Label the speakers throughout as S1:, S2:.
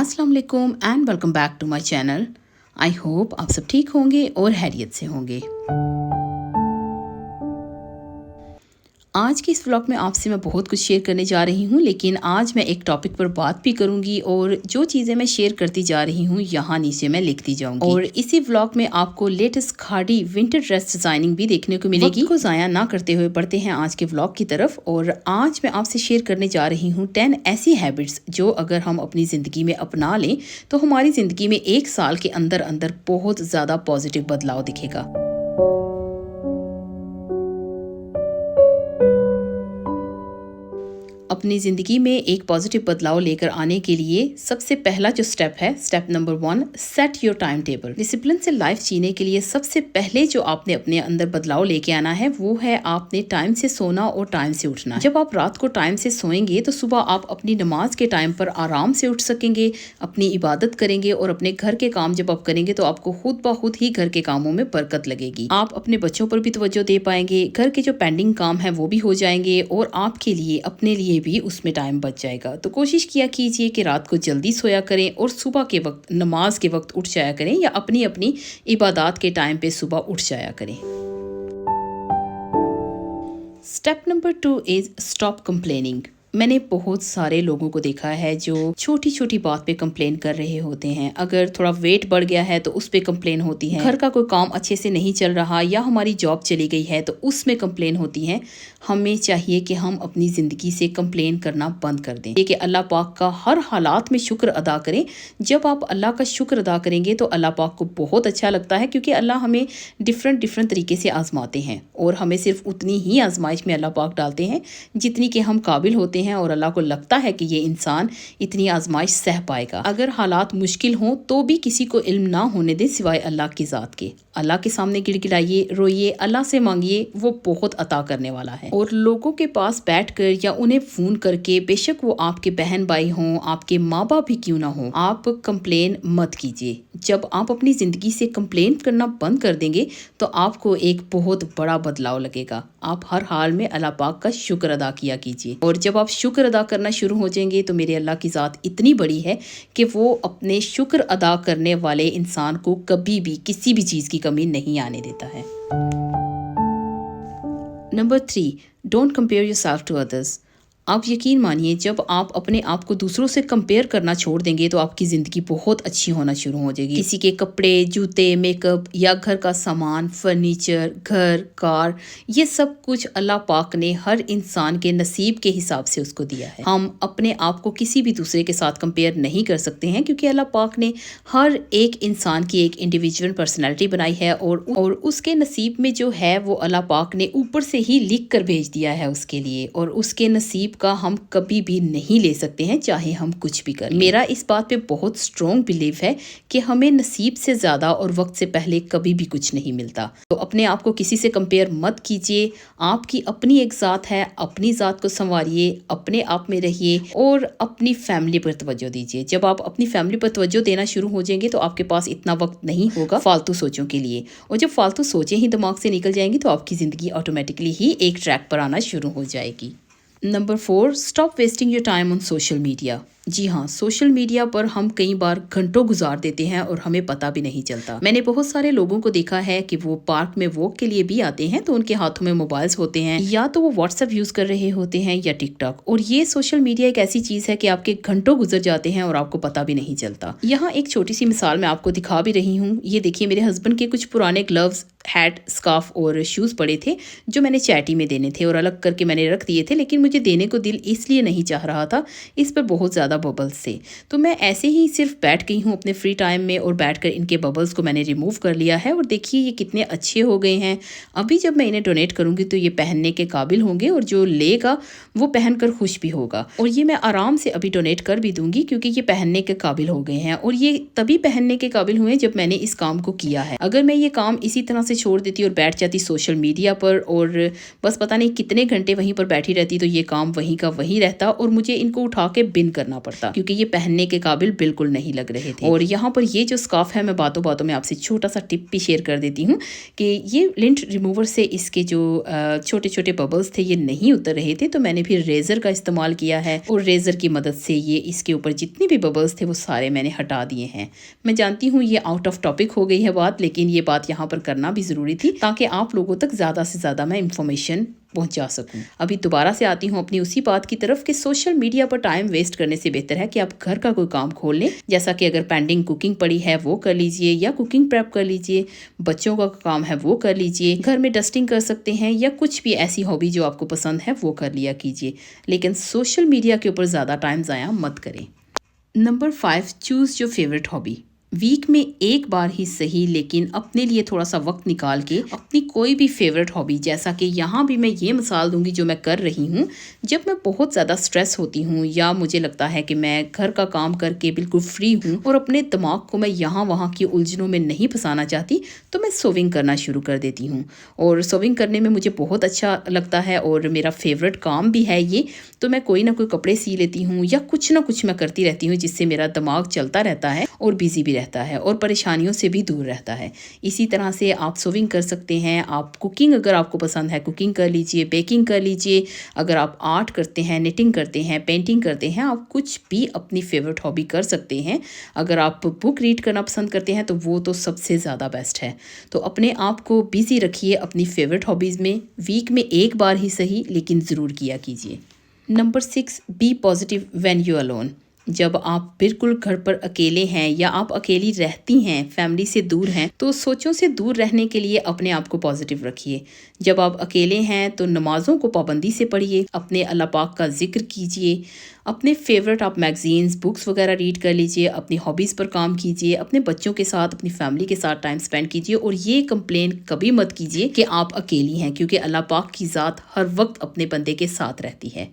S1: अस्सलाम वालेकुम and welcome back to my channel. I hope आप सब ठीक होंगे और हैरियत से होंगे। आज के इस व्लॉग में आपसे मैं बहुत कुछ शेयर करने जा रही हूँ, लेकिन आज मैं एक टॉपिक पर बात भी करूँगी और जो चीज़ें मैं शेयर करती जा रही हूँ यहाँ नीचे मैं लिखती जाऊँगी। और इसी व्लॉग में आपको लेटेस्ट खाड़ी विंटर ड्रेस डिज़ाइनिंग भी देखने को मिलेगी। वक्त को ज़ाया ना करते हुए बढ़ते हैं आज के व्लॉग की तरफ। और आज मैं आपसे शेयर करने जा रही हूँ 10 ऐसी हैबिट्स जो अगर हम अपनी ज़िंदगी में अपना लें तो हमारी ज़िंदगी में 1 साल के अंदर अंदर बहुत ज़्यादा पॉजिटिव बदलाव दिखेगा। अपनी ज़िंदगी में एक पॉजिटिव बदलाव लेकर आने के लिए सबसे पहला जो स्टेप है, step number 1, set your time table. Discipline से लाइफ जीने के लिए सबसे पहले जो आपने अपने अंदर बदलाव लेके आना है वो है आपने टाइम से सोना और टाइम से उठना। जब आप रात को टाइम से सोएंगे तो सुबह आप अपनी नमाज के टाइम पर आराम से उठ सकेंगे, अपनी इबादत करेंगे और अपने घर के काम जब आप करेंगे तो आपको खुद ब खुद ही घर के कामों में बरकत लगेगी। आप अपने बच्चों पर भी तवज्जो दे पाएंगे, घर के जो पेंडिंग काम है वो भी हो जाएंगे और आपके लिए अपने लिए भी उसमें टाइम बच जाएगा। तो कोशिश किया कीजिए कि रात को जल्दी सोया करें और सुबह के वक्त नमाज के वक्त उठ जाया करें या अपनी अपनी इबादत के टाइम पे सुबह उठ जाया करें। Step number 2 is stop complaining. मैंने बहुत सारे लोगों को देखा है जो छोटी छोटी बात पे कंप्लेन कर रहे होते हैं। अगर थोड़ा वेट बढ़ गया है तो उस पे कंप्लेन होती है, घर का कोई काम अच्छे से नहीं चल रहा या हमारी जॉब चली गई है तो उसमें कंप्लेन होती है। हमें चाहिए कि हम अपनी ज़िंदगी से कंप्लेन करना बंद कर दें, कि अल्लाह पाक का हर हालात में शुक्र अदा करें। जब आप अल्लाह का शुक्र अदा करेंगे तो अल्लाह पाक को बहुत अच्छा लगता है, क्योंकि अल्लाह हमें डिफरेंट तरीके से आजमाते हैं और हमें सिर्फ उतनी ही आजमाइश में अल्लाह पाक डालते हैं जितनी के हम काबिल होते हैं और अल्लाह को लगता है कि ये इंसान इतनी आजमाइश सह पाएगा। अगर हालात मुश्किल हों तो भी किसी को इल्म ना होने दें सिवाय अल्लाह की ज़ात के। अल्लाह के सामने गिड़गिड़ाइए, रोइए, अल्लाह से मांगिए, वो बहुत अता करने वाला है। और लोगों के पास बैठकर या उन्हें फ़ोन करके, बेशक वो आपके बहन भाई हों, आपके माँ बाप भी क्यों ना हों, आप कंप्लेन मत कीजिए। जब आप अपनी ज़िंदगी से कंप्लेन करना बंद कर देंगे तो आपको एक बहुत बड़ा बदलाव लगेगा। आप हर हाल में अल्लाह पाक का शुक्र अदा किया कीजिए। और जब आप शुक्र अदा करना शुरू हो जाएंगे तो मेरे अल्लाह की ज़ात इतनी बड़ी है कि वो अपने शुक्र अदा करने वाले इंसान को कभी भी किसी भी चीज़ की कमी नहीं आने देता है। Number 3, don't compare yourself to others. आप यकीन मानिए, जब आप अपने आप को दूसरों से कंपेयर करना छोड़ देंगे तो आपकी ज़िंदगी बहुत अच्छी होना शुरू हो जाएगी। किसी के कपड़े, जूते, मेकअप या घर का सामान, फर्नीचर, घर, कार, ये सब कुछ अल्लाह पाक ने हर इंसान के नसीब के हिसाब से उसको दिया है। हम अपने आप को किसी भी दूसरे के साथ कंपेयर नहीं कर सकते हैं, क्योंकि अल्लाह पाक ने हर एक इंसान की एक इंडिविजुअल पर्सनैलिटी बनाई है और उसके नसीब में जो है वो अल्लाह पाक ने ऊपर से ही लिख कर भेज दिया है उसके लिए, और उसके नसीब का हम कभी भी नहीं ले सकते हैं चाहे हम कुछ भी करें। मेरा इस बात पे बहुत स्ट्रॉन्ग बिलीव है कि हमें नसीब से ज़्यादा और वक्त से पहले कभी भी कुछ नहीं मिलता। तो अपने आप को किसी से कंपेयर मत कीजिए। आपकी अपनी एक ज़ात है, अपनी ज़ात को संवारिए, अपने आप में रहिए और अपनी फैमिली पर तवज्जो दीजिए। जब आप अपनी फैमिली पर तवज्जो देना शुरू हो जाएंगे तो आपके पास इतना वक्त नहीं होगा फालतू सोचों के लिए, और जब फालतू सोचें ही दिमाग से निकल जाएंगी तो आपकी ज़िंदगी ऑटोमेटिकली ही एक ट्रैक पर आना शुरू हो जाएगी। Number 4, stop wasting your time on social media. जी हाँ, सोशल मीडिया पर हम कई बार घंटों गुजार देते हैं और हमें पता भी नहीं चलता। मैंने बहुत सारे लोगों को देखा है कि वो पार्क में वॉक के लिए भी आते हैं तो उनके हाथों में मोबाइल्स होते हैं, या तो वो व्हाट्सएप यूज कर रहे होते हैं या टिकटॉक। और ये सोशल मीडिया एक ऐसी चीज है कि आपके घंटों गुजर जाते हैं और आपको पता भी नहीं चलता। यहाँ एक छोटी सी मिसाल मैं आपको दिखा भी रही हूँ। ये देखिए, मेरे हस्बैंड के कुछ पुराने ग्लव्स, हैट, स्कार्फ और शूज़ पड़े थे जो मैंने चैटी में देने थे और अलग करके मैंने रख दिए थे, लेकिन मुझे देने को दिल इसलिए नहीं चाह रहा था, इस पर बहुत ज़्यादा बबल्स थे। तो मैं ऐसे ही सिर्फ बैठ गई हूँ अपने फ्री टाइम में और बैठकर इनके बबल्स को मैंने रिमूव कर लिया है। और देखिए ये कितने अच्छे हो गए हैं। अभी जब मैं इन्हें डोनेट करूँगी तो ये पहनने के काबिल होंगे और जो लेगा वो पहनकर खुश भी होगा। और ये मैं आराम से अभी डोनेट कर भी दूंगी क्योंकि ये पहनने के काबिल हो गए हैं। और ये तभी पहनने के काबिल हुए जब मैंने इस काम को किया है। अगर मैं ये काम इसी तरह से छोड़ देती और बैठ जाती सोशल मीडिया पर और बस पता नहीं कितने घंटे वहीं पर बैठी रहती तो ये काम वहीं का वहीं रहता और मुझे इनको उठा के बिन करना पड़ता, क्योंकि ये पहनने के काबिल बिल्कुल नहीं लग रहे थे। और यहाँ पर ये जो स्कार्फ है, मैं बातों बातों में आपसे छोटा सा टिप भी शेयर कर देती हूँ कि ये लिंट रिमूवर से इसके जो छोटे छोटे बबल्स थे ये नहीं उतर रहे थे, तो मैंने फिर रेज़र का इस्तेमाल किया है और रेज़र की मदद से ये इसके ऊपर जितने भी बबल्स थे वो सारे मैंने हटा दिए हैं। मैं जानती हूँ ये आउट ऑफ टॉपिक हो गई है बात, लेकिन ये बात यहाँ पर करना भी ज़रूरी थी ताकि आप लोगों तक ज़्यादा से ज़्यादा मैं इंफॉर्मेशन पहुंचा सकूं। अभी दोबारा से आती हूँ अपनी उसी बात की तरफ कि सोशल मीडिया पर टाइम वेस्ट करने से बेहतर है कि आप घर का कोई काम खोल लें, जैसा कि अगर पेंडिंग कुकिंग पड़ी है वो कर लीजिए, या कुकिंग प्रेप कर लीजिए, बच्चों का काम है वो कर लीजिए, घर में डस्टिंग कर सकते हैं, या कुछ भी ऐसी हॉबी जो आपको पसंद है वो कर लिया कीजिए, लेकिन सोशल मीडिया के ऊपर ज़्यादा टाइम ज़ाया मत करें। Number 5, choose your favourite hobby. Week में एक बार ही सही, लेकिन अपने लिए थोड़ा सा वक्त निकाल के अपनी कोई भी फेवरेट हॉबी, जैसा कि यहाँ भी मैं ये मिसाल दूंगी जो मैं कर रही हूँ, जब मैं बहुत ज़्यादा स्ट्रेस होती हूँ या मुझे लगता है कि मैं घर का काम करके बिल्कुल फ्री हूँ और अपने दिमाग को मैं यहाँ वहाँ की उलझनों में नहीं फंसाना चाहती, तो मैं सोविंग करना शुरू कर देती हूँ। और सोविंग करने में मुझे बहुत अच्छा लगता है और मेरा फेवरेट काम भी है ये, तो मैं कोई ना कोई कपड़े सी लेती हूँ या कुछ ना कुछ मैं करती रहती हूँ, जिससे मेरा दिमाग चलता रहता है और बिजी भी रहता है और परेशानियों से भी दूर रहता है। इसी तरह से आप सोविंग कर सकते हैं, आप कुकिंग अगर आपको पसंद है कुकिंग कर लीजिए, बेकिंग कर लीजिए, अगर आप आर्ट करते हैं, निटिंग करते हैं, पेंटिंग करते हैं, आप कुछ भी अपनी फेवरेट हॉबी कर सकते हैं। अगर आप बुक रीड करना पसंद करते हैं तो वो तो सबसे ज़्यादा बेस्ट है। तो अपने आप को बिजी रखिए अपनी फेवरेट हॉबीज़ में, वीक में एक बार ही सही लेकिन ज़रूर किया कीजिए। Number 6, be positive when you alone. जब आप बिल्कुल घर पर अकेले हैं या आप अकेली रहती हैं, फैमिली से दूर हैं, तो सोचों से दूर रहने के लिए अपने आप को पॉजिटिव रखिए। जब आप अकेले हैं तो नमाज़ों को पाबंदी से पढ़िए, अपने अल्लाह पाक का जिक्र कीजिए, अपने फेवरेट आप मैगज़ीन्स, बुक्स वगैरह रीड कर लीजिए, अपनी हॉबीज़ पर काम कीजिए, अपने बच्चों के साथ, अपनी फैमिली के साथ टाइम स्पेंड कीजिए। और ये कंप्लेन कभी मत कीजिए कि आप अकेली हैं, क्योंकि अल्लाह पाक की ज़ात हर वक्त अपने बंदे के साथ रहती है।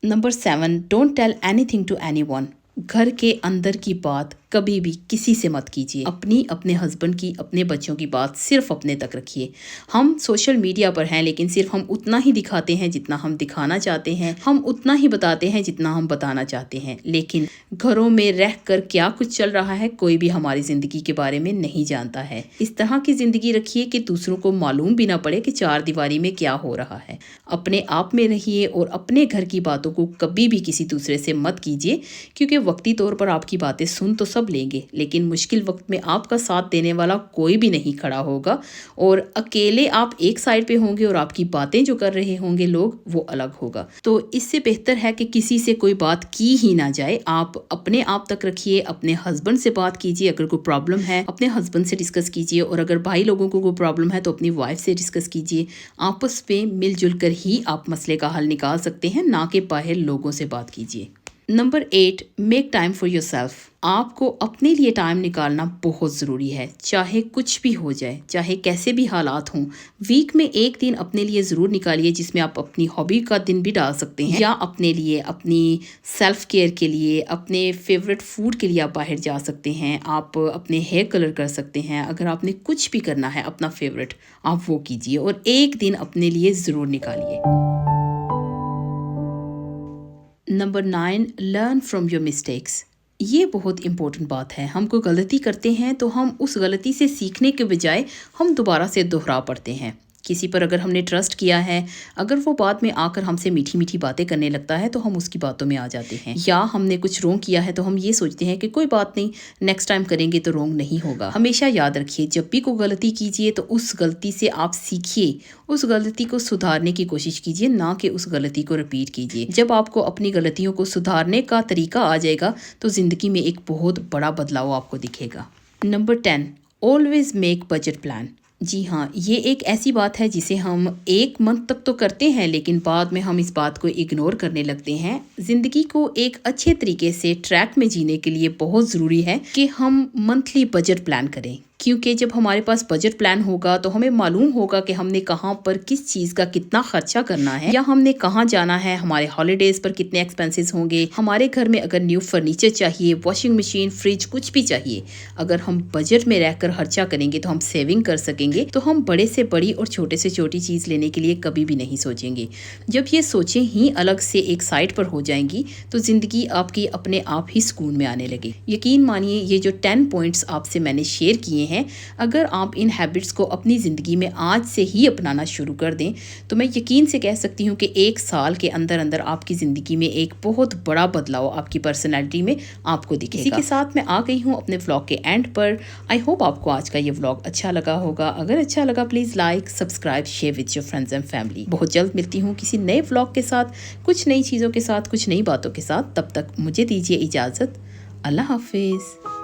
S1: Number 7, don't tell anything to anyone. घर के अंदर की बात कभी भी किसी से मत कीजिए। अपने हस्बैंड की, अपने बच्चों की बात सिर्फ अपने तक रखिए। हम सोशल मीडिया पर हैं, लेकिन सिर्फ हम उतना ही दिखाते हैं जितना हम दिखाना चाहते हैं, हम उतना ही बताते हैं जितना हम बताना चाहते हैं, लेकिन घरों में रह कर क्या कुछ चल रहा है कोई भी हमारी ज़िंदगी के बारे में नहीं जानता है। इस तरह की ज़िंदगी रखिए कि दूसरों को मालूम भी ना पड़े कि चार दीवारी में क्या हो रहा है। अपने आप में रहिए और अपने घर की बातों को कभी भी किसी दूसरे से मत कीजिए, क्योंकि वक्ती तौर पर आपकी बातें सुन तो सब लेंगे, लेकिन मुश्किल वक्त में आपका साथ देने वाला कोई भी नहीं खड़ा होगा, और अकेले आप एक साइड पे होंगे और आपकी बातें जो कर रहे होंगे लोग वो अलग होगा। तो इससे बेहतर है कि किसी से कोई बात की ही ना जाए। आप अपने आप तक रखिए, अपने हस्बैंड से बात कीजिए, अगर कोई प्रॉब्लम है अपने हस्बैंड से डिस्कस कीजिए, और अगर भाई लोगों को कोई प्रॉब्लम है तो अपनी वाइफ से डिस्कस कीजिए। आपस में मिलजुल कर ही आप मसले का हल निकाल सकते हैं, ना कि बाहर लोगों से बात कीजिए। Number 8, make time for yourself. आपको अपने लिए टाइम निकालना बहुत ज़रूरी है, चाहे कुछ भी हो जाए, चाहे कैसे भी हालात हों। वीक में एक दिन अपने लिए ज़रूर निकालिए, जिसमें आप अपनी हॉबी का दिन भी डाल सकते हैं, या अपने लिए, अपनी सेल्फ केयर के लिए, अपने फेवरेट फूड के लिए आप बाहर जा सकते हैं। आप अपने हेयर कलर कर सकते हैं। अगर आपने कुछ भी करना है अपना फेवरेट, आप वो कीजिए और एक दिन अपने लिए ज़रूर निकालिए। Number 9, learn from your mistakes. ये बहुत इंपॉर्टेंट बात है। हम कोई गलती करते हैं तो हम उस गलती से सीखने के बजाय हम दोबारा से दोहरा पड़ते हैं। किसी पर अगर हमने ट्रस्ट किया है, अगर वो बाद में आकर हमसे मीठी मीठी बातें करने लगता है तो हम उसकी बातों में आ जाते हैं, या हमने कुछ रोंग किया है तो हम ये सोचते हैं कि कोई बात नहीं, नेक्स्ट टाइम करेंगे तो रोंग नहीं होगा। हमेशा याद रखिए, जब भी कोई गलती कीजिए तो उस गलती से आप सीखिए, उस गलती को सुधारने की कोशिश कीजिए, ना कि उस गलती को रिपीट कीजिए। जब आपको अपनी गलतियों को सुधारने का तरीका आ जाएगा तो ज़िंदगी में एक बहुत बड़ा बदलाव आपको दिखेगा। Number 10, always make budget plan. जी हाँ, ये एक ऐसी बात है जिसे हम एक मंथ तक तो करते हैं, लेकिन बाद में हम इस बात को इग्नोर करने लगते हैं। ज़िंदगी को एक अच्छे तरीके से ट्रैक में जीने के लिए बहुत ज़रूरी है कि हम मंथली बजट प्लान करें क्योंकि जब हमारे पास बजट प्लान होगा तो हमें मालूम होगा कि हमने कहाँ पर किस चीज़ का कितना खर्चा करना है या हमने कहाँ जाना है, हमारे हॉलीडेज पर कितने एक्सपेंसेस होंगे, हमारे घर में अगर न्यू फर्नीचर चाहिए, वॉशिंग मशीन, फ्रिज, कुछ भी चाहिए, अगर हम बजट में रहकर खर्चा करेंगे तो हम सेविंग कर सकेंगे। तो हम बड़े से बड़ी और छोटे से छोटी चीज़ लेने के लिए कभी भी नहीं सोचेंगे। जब ये सोचें ही अलग से एक साइड पर हो जाएंगी तो ज़िंदगी आपकी अपने आप ही सुकून में आने लगे। यकीन मानिए ये जो 10 पॉइंट्स आपसे मैंने शेयर किए हैं, अगर आप इन हैबिट्स को अपनी ज़िंदगी में आज से ही अपनाना शुरू कर दें तो मैं यकीन से कह सकती हूँ कि 1 साल के अंदर अंदर आपकी ज़िंदगी में एक बहुत बड़ा बदलाव आपकी पर्सनैलिटी में आपको दिखेगा। इसी के साथ मैं आ गई हूँ अपने व्लॉग के एंड पर। आई होप आपको आज का ये व्लॉग अच्छा लगा होगा। अगर अच्छा लगा please like, subscribe, share with your friends and family. बहुत जल्द मिलती हूँ किसी नए व्लॉग के साथ, कुछ नई चीज़ों के साथ, कुछ नई बातों के साथ। तब तक मुझे दीजिए इजाज़त। अल्लाह हाफिज़।